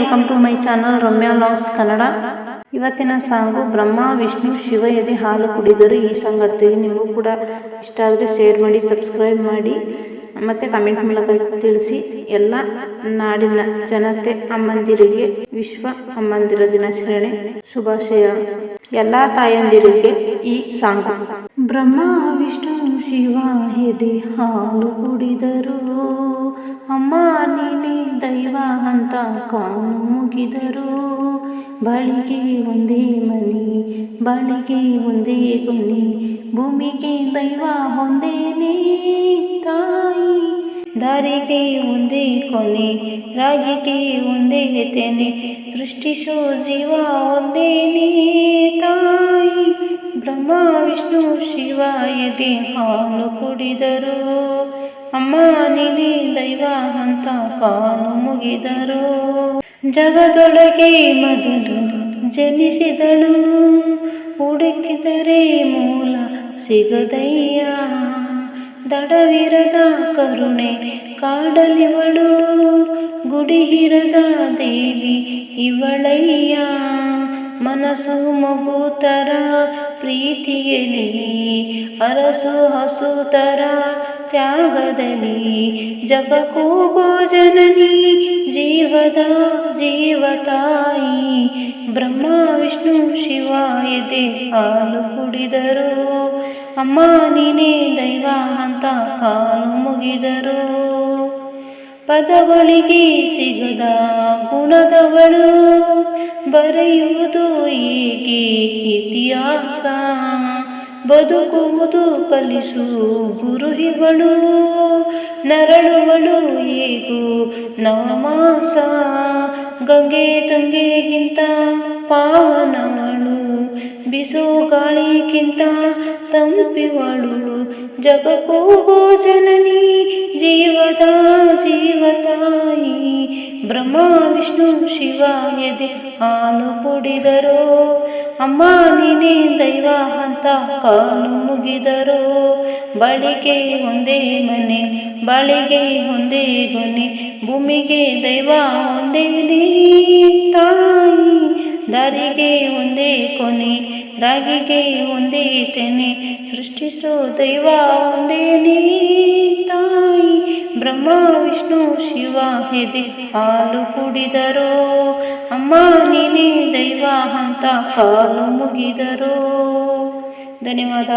Welcome to my channel Ramya logs Kannada. ಇವತ್ತಿನ song Brahma Vishnu Shiva ಎದೆ ಹಾಲು ಕುಡಿದರು. ಈ ಸಾಂಗ್ ಆಡ್ತೀವಿ. ನಿಮಗೂ ಕೂಡ ಇಷ್ಟ ಆದರೆ ಶೇರ್ ಮಾಡಿ, ಸಬ್ಸ್ಕ್ರೈಬ್ ಮಾಡಿ, ಮತ್ತು ಕಮೆಂಟ್ ಮೂಲಕ ತಿಳಿಸಿ. ಎಲ್ಲ ನಾಡಿನ ಜನತೆ ಅಮ್ಮಂದಿರಿಗೆ ವಿಶ್ವ ಅಮ್ಮಂದಿರ ದಿನಾಚರಣೆ ಶುಭಾಶಯ. ಎಲ್ಲ ತಾಯಂದಿರಿಗೆ ಈ ಸಾಂಗು. ಬ್ರಹ್ಮ ವಿಷ್ಣು ಶಿವ ಎದೆ ಹಾಲು ಕುಡಿದರು, ಅಮ್ಮ ನೀನೇ ದೈವ ಅಂತ ಕಾಲು ಮುಗಿದರು. ಬಾಳಿಗೆ ಒಂದೇ ಮನೆ, ಬಾಳಿಗೆ ಒಂದೇ ಕೊನೆ, ಭೂಮಿಗೆ ದೈವ ಒಂದೇನೇ ತಾಯಿ. ದಾರಿಗೆ ಒಂದೇ ಕೊನೆ, ರಾಗಿಗೆ ಒಂದೇ ತೆನೆ, ಸೃಷ್ಟಿಸೋ ಜೀವ ಒಂದೇನೇ ತಾಯಿ. ಬ್ರಹ್ಮ ವಿಷ್ಣು ಶಿವ ಎದೆ ಹಾಲು ಕುಡಿದರು, ಅಮ್ಮ ನೀನೇ ದೈವ ಅಂತ ಕಾಲು ಮುಗಿದರು. ಜಗದೊಳಗೆ ಮೊದಲು ಜನಿಸಿದಳು, ಹುಡುಕಿದರೆ ಮೂಲ ಸಿಗದಯ್ಯ. ದಡವಿರದ ಕರುಣೆ ಕಾಡಲಿವಳು, ಗುಡಿಹಿರದ ದೇವಿ ಇವಳಯ್ಯ. ಮನಸ್ಸು ಮಗು ತರ ಪ್ರೀತಿಯಲಿ, ಅರಸು ಹಸು ತರ ತ್ಯಾಗದಲ್ಲಿ, ಜಗಕ್ಕೂ ಜನನಿ ಜೀವದ ಜೀವತಾಯಿ. ಬ್ರಹ್ಮ ವಿಷ್ಣು ಶಿವ ಎದೆ ಹಾಲು ಕುಡಿದರು, ಅಮ್ಮ ನೀನೇ ದೈವ ಅಂತ ಕಾಲು ಮುಗಿದರು. ಪದಗಳಿಗೆ ಸಿಗದ ಗುಣದವಳು, ಬರೆಯುವುದು ಹೀಗೆ ಇತಿಹಾಸ. ಬದುಕುವುದು ಕಲಿಸು ಗುರು ಇವಳು, ನರಳುವಳು ಹೇಗೂ ನವಮಾಸ. ಗಂಗೆ ತಂಗೆಗಿಂತ ಪಾವನವಳು, ಬಿಸು ಗಾಳಿಗಿಂತ ತಂಪಿವಳು. ಜಗಕ್ಕೂ ಜನನಿ ಜೀವದ ಜೀವತಾಯಿ. ಬ್ರಹ್ಮ ವಿಷ್ಣು ಶಿವ ಎದೆ ಹಾಲು ಕುಡಿದರು, ಅಮ್ಮ ನೀನೇ ದೈವ ಅಂತ ಕಾಲು ಮುಗಿದರು. ಬಾಳಿಗೆ ಒಂದೇ ಮನೆ, ಬಾಳಿಗೆ ಒಂದೇ ಗೊನೆ, ಭೂಮಿಗೆ ದೈವ ಒಂದೇನೇ ತಾಯಿ. ದಾರಿಗೆ ಒಂದೇ ಕೊನೆ, ರಾಗಿಗೆ ಒಂದೇ ತೆನೆ, ಸೃಷ್ಟಿಸೋ ದೈವ ಒಂದೇನೇ ತಾಯಿ. ಬ್ರಹ್ಮ ವಿಷ್ಣು ಶಿವ ಎದೆ ಹಾಲು ಕುಡಿದರು, ಅಮ್ಮ ನೀನೇ ದೈವ ಅಂತ ಕಾಲು ಮುಗಿದರು. ಧನ್ಯವಾದ.